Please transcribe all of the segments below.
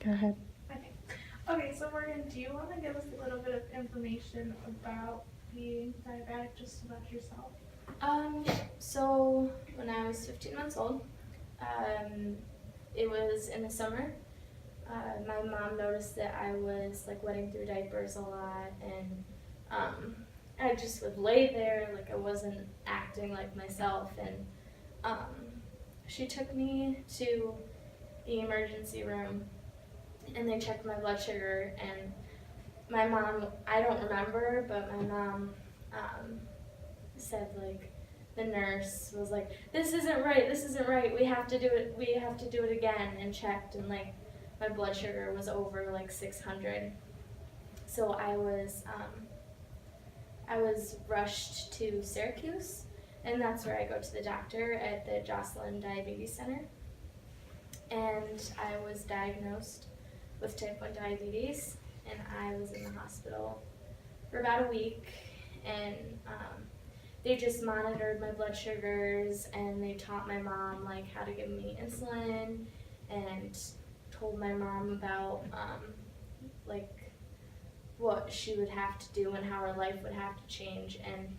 Go ahead. Okay, so Morgan, do you want to give us a little bit of information about being diabetic, just about yourself? So when I was 15 months old, it was in the summer. My mom noticed that I was like wetting through diapers a lot, and I just would lay there like I wasn't acting like myself, and she took me to the emergency room, and they checked my blood sugar, and my mom, I don't remember, but my mom said like, the nurse was like, this isn't right, we have to do it again, and checked, and like my blood sugar was over like 600. So I was rushed to Syracuse, and that's where I go to the doctor at the Joslin Diabetes Center. And I was diagnosed with type 1 diabetes, and I was in the hospital for about a week, and they just monitored my blood sugars, and they taught my mom like how to give me insulin, and told my mom about like what she would have to do and how her life would have to change. And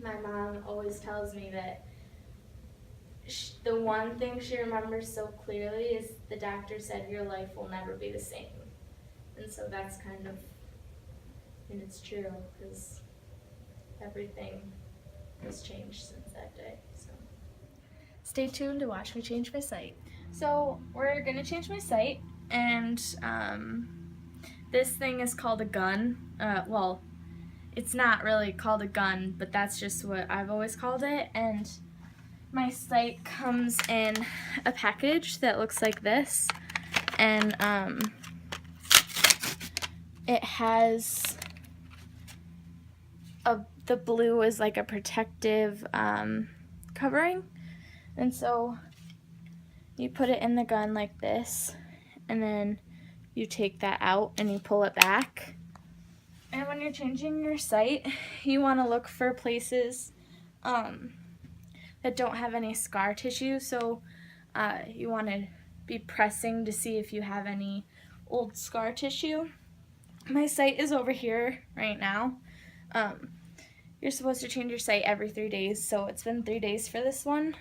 my mom always tells me that the one thing she remembers so clearly is the doctor said your life will never be the same. And so that's kind of, and it's true, because everything has changed since that day. So Stay tuned to watch me change my site. So we're gonna change my site, and this thing is called a gun. Well, it's not really called a gun, but that's just what I've always called it. And my site comes in a package that looks like this, and it has the blue is like a protective covering, and so you put it in the gun like this, and then you take that out and you pull it back. And when you're changing your site, you want to look for places that don't have any scar tissue. So you want to be pressing to see if you have any old scar tissue. My site is over here right now. You're supposed to change your site every 3 days, so it's been 3 days for this one.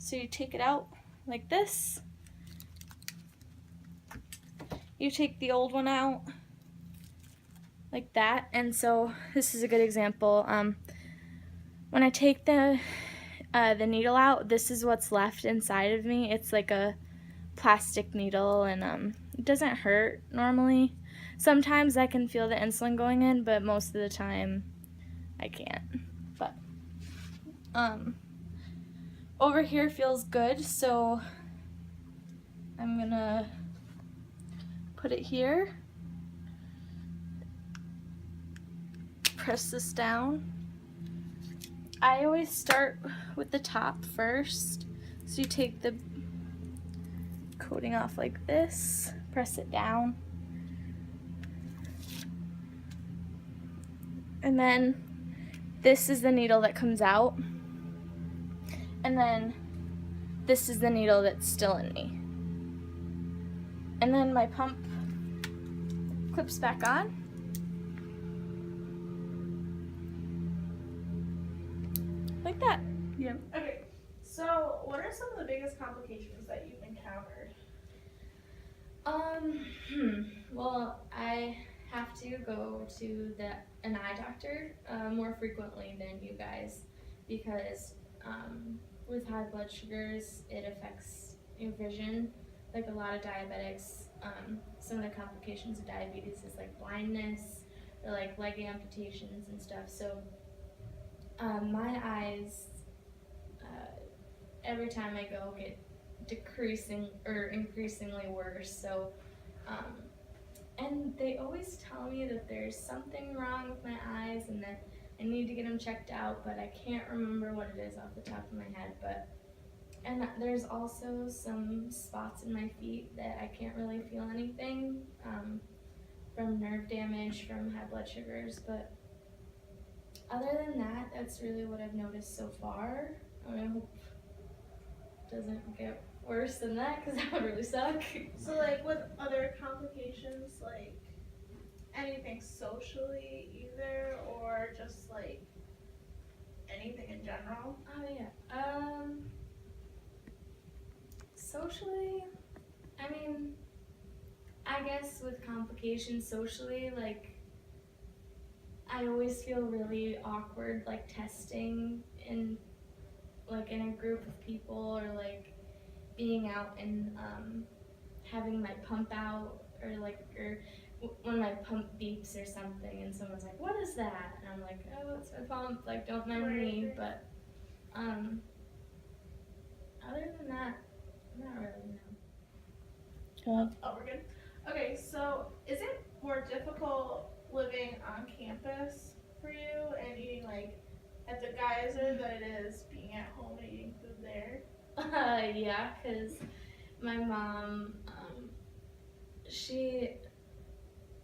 So you take it out like this. You take the old one out like that, and so this is a good example. When I take the needle out, this is what's left inside of me. It's like a plastic needle, and it doesn't hurt normally. Sometimes I can feel the insulin going in, but most of the time I can't. But over here feels good, so I'm gonna put it here. Press this down. I always start with the top first. So you take the coating off like this, press it down, and then this is the needle that comes out, and then this is the needle that's still in me. And then my pump clips back on. Like that. Yeah. Okay, so what are some of the biggest complications that you've encountered? Well, I have to go to an eye doctor more frequently than you guys, because with high blood sugars, it affects your vision. Like a lot of diabetics, some of the complications of diabetes is like blindness or like leg amputations and stuff. So my eyes, every time I go, get increasingly worse. So and they always tell me that there's something wrong with my eyes and that I need to get them checked out, but I can't remember what it is off the top of my head. And there's also some spots in my feet that I can't really feel anything from nerve damage from high blood sugars. But other than that, that's really what I've noticed so far. I hope it doesn't get worse than that because that would really suck. So like with other complications, like anything socially either, or just like anything in general? Oh yeah. Socially, I mean, I guess with complications socially, like I always feel really awkward like testing in a group of people, or like being out and having my pump out, or when my pump beeps or something and someone's like, what is that? And I'm like, oh, it's my pump, like don't mind me. But other than that, not really, no. Oh, we're good. Okay, so is it more difficult living on campus for you and eating like at the Geyser than it is being at home and eating food there? Yeah, because my mom, she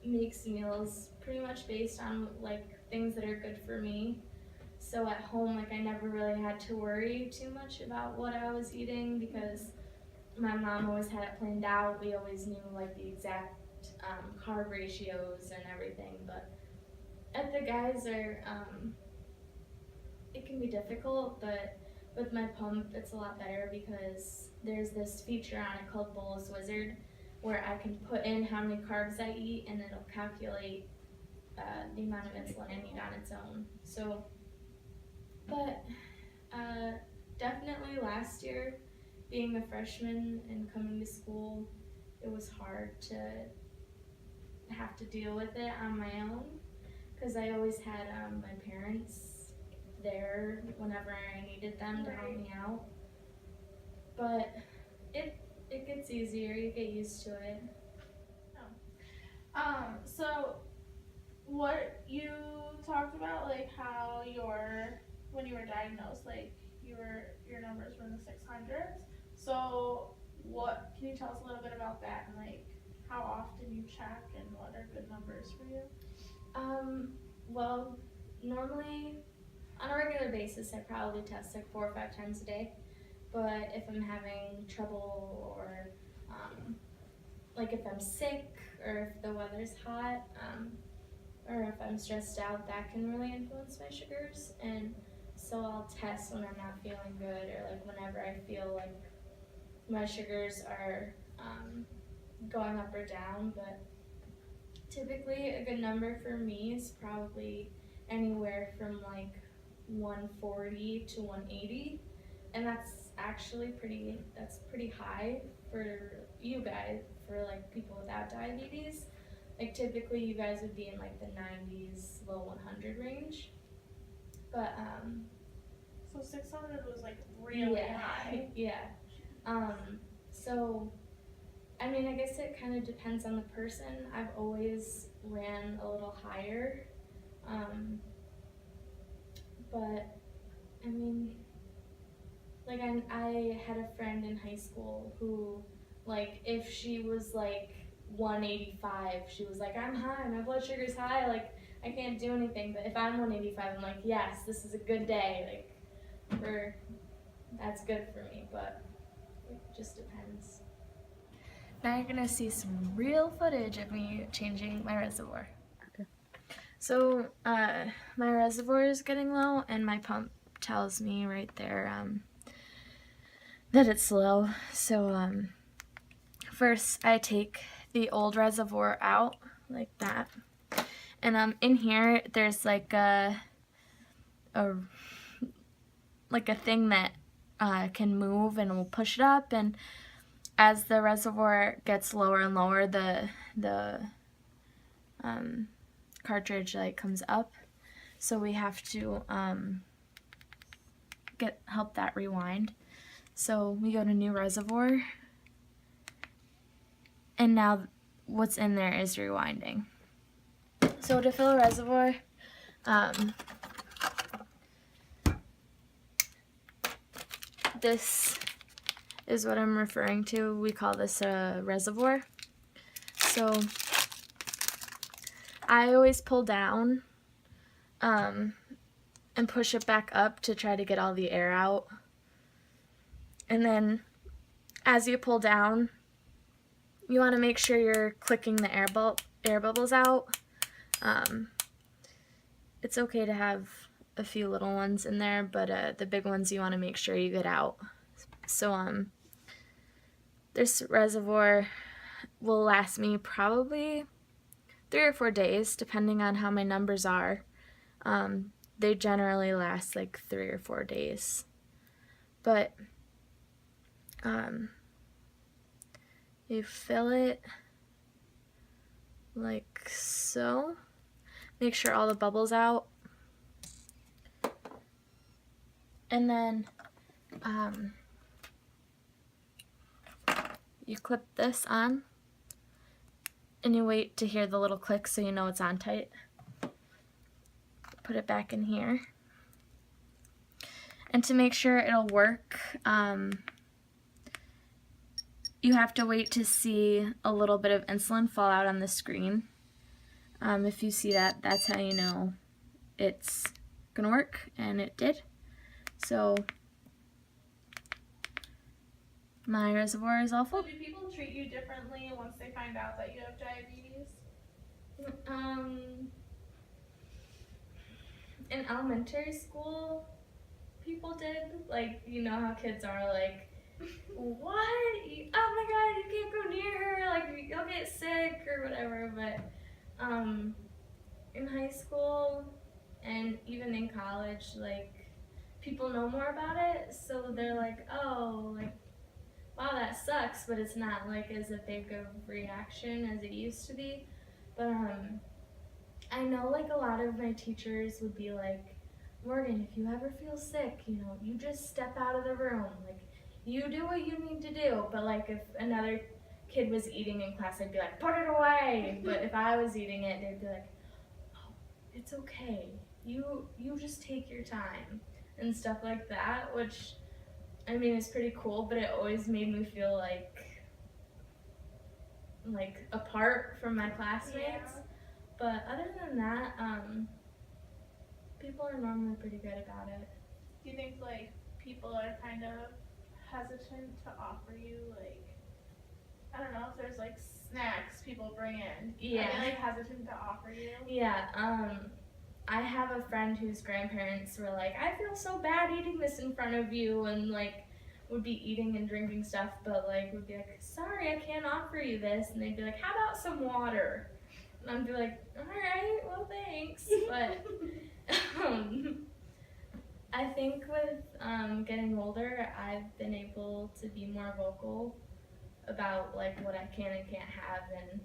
makes meals pretty much based on like things that are good for me. So at home, like I never really had to worry too much about what I was eating because my mom always had it planned out. We always knew like the exact carb ratios and everything. But at the Geyser, it can be difficult, but with my pump, it's a lot better because there's this feature on it called Bolus Wizard where I can put in how many carbs I eat and it'll calculate the amount of insulin I need on its own. So, but definitely last year, being a freshman and coming to school, it was hard to have to deal with it on my own because I always had my parents there whenever I needed them to help me out. But it gets easier, you get used to it. So what you talked about, like how when you were diagnosed, like your numbers were in the 600s. So what can you tell us a little bit about that and like how often you check and what are good numbers for you? Well, normally on a regular basis, I probably test like 4 or 5 times a day. But if I'm having trouble or like if I'm sick or if the weather's hot or if I'm stressed out, that can really influence my sugars. And so I'll test when I'm not feeling good or like whenever I feel like my sugars are going up or down. But typically a good number for me is probably anywhere from like 140 to 180, and that's actually pretty high for you guys, for like people without diabetes. Like typically you guys would be in like the 90s, low 100 range. But so 600 was like really high. Yeah. So I mean, I guess it kind of depends on the person. I've always ran a little higher. But I mean, like I had a friend in high school who, like, if she was like 185, she was like, I'm high, my blood sugar's high, like I can't do anything. But if I'm 185, I'm like, yes, this is a good day, like that's good for me. But it just depends. Now you're gonna see some real footage of me changing my reservoir. Okay. So my reservoir is getting low and my pump tells me right there that it's low. So first I take the old reservoir out like that, and in here there's like a thing that can move and will push it up, and as the reservoir gets lower and lower, the cartridge light comes up, so we have to help that rewind. So we go to new reservoir, and now what's in there is rewinding. So to fill a reservoir, this is what I'm referring to. We call this a reservoir. So I always pull down and push it back up to try to get all the air out. And then as you pull down, you want to make sure you're clicking the air bubbles out. It's okay to have a few little ones in there, but the big ones you want to make sure you get out. So this reservoir will last me probably 3 or 4 days, depending on how my numbers are. They generally last like 3 or 4 days. But you fill it like so. Make sure all the bubbles out. And then you clip this on and you wait to hear the little click so you know it's on tight. Put it back in here. And to make sure it'll work, you have to wait to see a little bit of insulin fall out on the screen. If you see that, that's how you know it's gonna work, and it did. So my reservoir is all So full. do people treat you differently once they find out that you have diabetes? In elementary school, people did, like, you know how kids are, like, what? Oh my god, you can't go near her, like, you'll get sick or whatever. But in high school and even in college, like, people know more about it, so they're like, oh, like, wow, that sucks, but it's not like as a big of a reaction as it used to be. But I know, like, a lot of my teachers would be like, Morgan, if you ever feel sick, you know, you just step out of the room. Like, you do what you need to do. But, like, if another kid was eating in class, I'd be like, put it away. But if I was eating it, they'd be like, oh, it's okay. You just take your time and stuff like that, which, I mean, it's pretty cool, but it always made me feel like apart from my classmates. Yeah. But other than that, people are normally pretty good about it. Do you think, like, people are kind of hesitant to offer you, like, I don't know, if there's, like, snacks people bring in? Yeah. Are they, like, hesitant to offer you? Yeah, I have a friend whose grandparents were like, I feel so bad eating this in front of you, and, like, would be eating and drinking stuff, but, like, would be like, sorry, I can't offer you this. And they'd be like, how about some water? And I'd be like, all right, well, thanks. But I think with getting older, I've been able to be more vocal about, like, what I can and can't have, and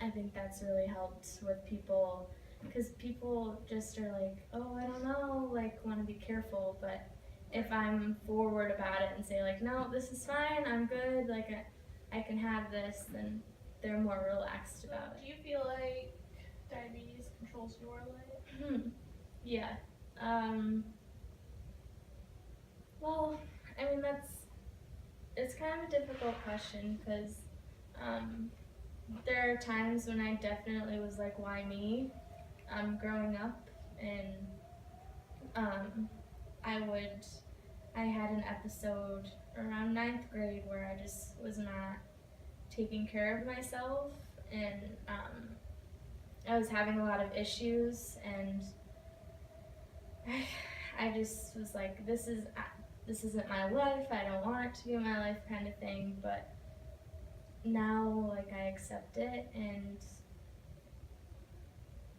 I think that's really helped with people, because people just are like, oh, I don't know, like, want to be careful. But if I'm forward about it and say, like, no, this is fine, I'm good, like, I can have this, then they're more relaxed about it. Do you feel like diabetes controls your life? Yeah. Well, I mean, it's kind of a difficult question, because there are times when I definitely was like, why me? Growing up, and I had an episode around 9th grade where I just was not taking care of myself, and I was having a lot of issues, and I just was like, this isn't my life, I don't want it to be my life, kind of thing. But now, like, I accept it, and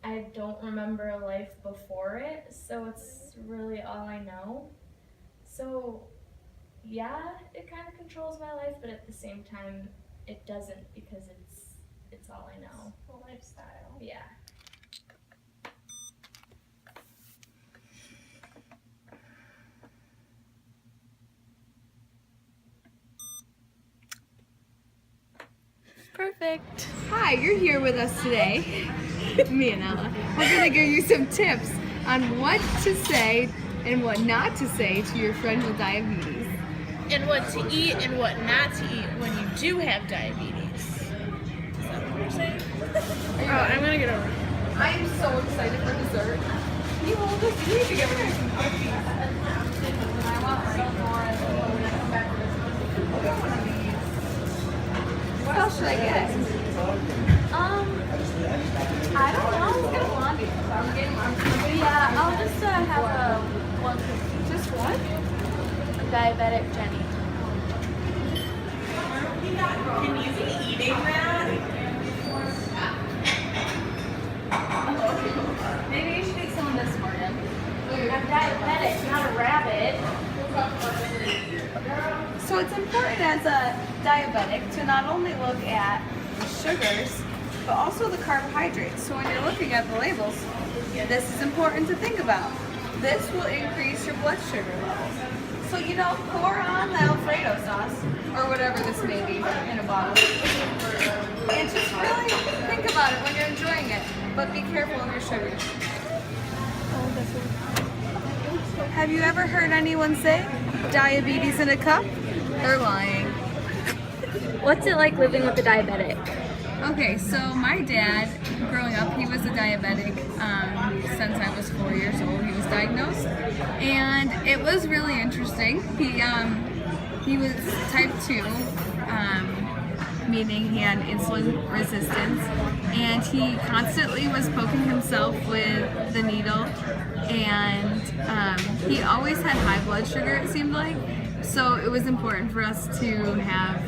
I don't remember a life before it, so it's really all I know. So yeah, it kind of controls my life, but at the same time, it doesn't, because it's all I know. It's a lifestyle. Yeah. Perfect. Hi, you're here with us today, me and Ella. We're gonna give you some tips on what to say and what not to say to your friend with diabetes. And what to eat and what not to eat when you do have diabetes. Is that what you're saying? Oh, I'm gonna get over it. I am so excited for dessert. Can you hold us? We need to get rid of some cookies. I want some more. get one of these. What else should I get? I don't know. Let's get a blondie. I'm getting one. Yeah, I'll just have a one Just one? diabetic Jenny. Can you be eating that? Maybe you should eat some of this, Morgan. I'm diabetic, not a rabbit. So it's important as a diabetic to not only look at the sugars, but also the carbohydrates. So when you're looking at the labels, this is important to think about. This will increase your blood sugar levels. So pour on the Alfredo sauce, or whatever this may be in a bottle. And just really think about it when you're enjoying it, but be careful of your sugars. Have you ever heard anyone say diabetes in a cup? They're lying. What's it like living with a diabetic? Okay, so my dad, growing up, he was a diabetic since I was 4 years old. He was diagnosed, and it was really interesting. He was type 2, meaning he had insulin resistance, and he constantly was poking himself with the needle, and he always had high blood sugar, it seemed like. So it was important for us to have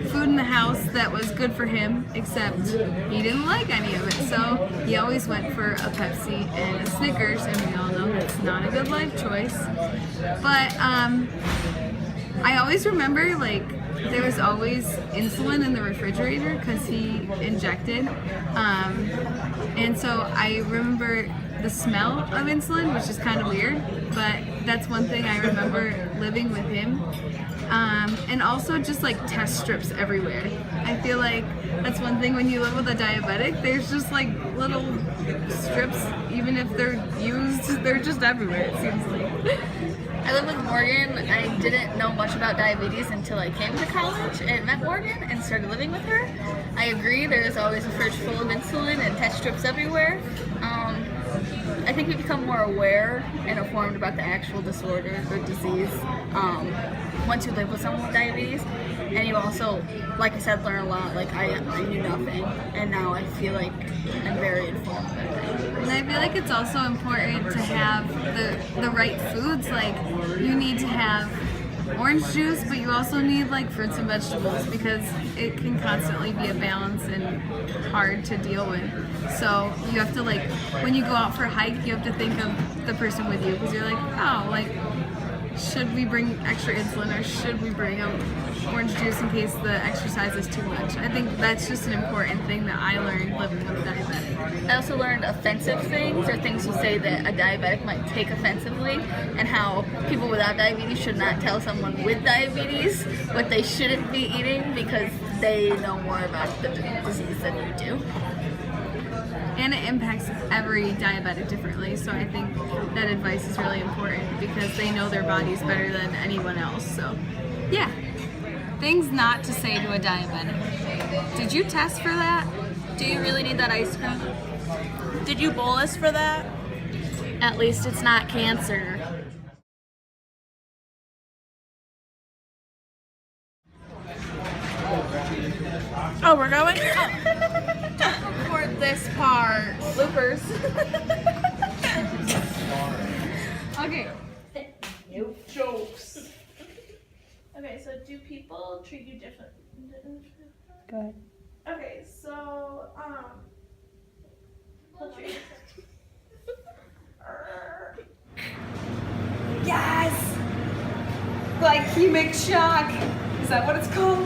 food in the house that was good for him, except he didn't like any of it. So he always went for a Pepsi and a Snickers, and we all know that's not a good life choice. But I always remember, like, there was always insulin in the refrigerator because he injected. And so I remember the smell of insulin, which is kind of weird, but that's one thing I remember living with him. And also just like test strips everywhere. I feel like that's one thing when you live with a diabetic, there's just like little strips, even if they're used, they're just everywhere, it seems like. I live with Morgan. I didn't know much about diabetes until I came to college and met Morgan and started living with her. I agree, there's always a fridge full of insulin and test strips everywhere. I think we become more aware and informed about the actual disorder or disease once you live with someone with diabetes. And you also, like I said, learn a lot. Like I knew nothing, and now I feel like I'm very informed. And I feel like it's also important to have the right foods. Like you need to have orange juice, but you also need like fruits and vegetables because it can constantly be a balance and hard to deal with. So you have to, like, when you go out for a hike, you have to think of the person with you because you're like, oh, like, should we bring extra insulin or should we bring orange juice in case the exercise is too much? I think that's just an important thing that I learned living with a diabetic. I also learned offensive things or things you say that a diabetic might take offensively, and how people without diabetes should not tell someone with diabetes what they shouldn't be eating because they know more about the disease than you do. And it impacts every diabetic differently, so I think that advice is really important because they know their bodies better than anyone else. So, yeah. Things not to say to a diabetic. Did you test for that? Do you really need that ice cream? Did you bolus for that? At least it's not cancer. Oh, we're going? Don't record this part. Bloopers. Okay. Jokes. Okay, so do people treat you different? Go ahead. Okay, so they'll treat Yes! Glycemic shock. Is that what it's called?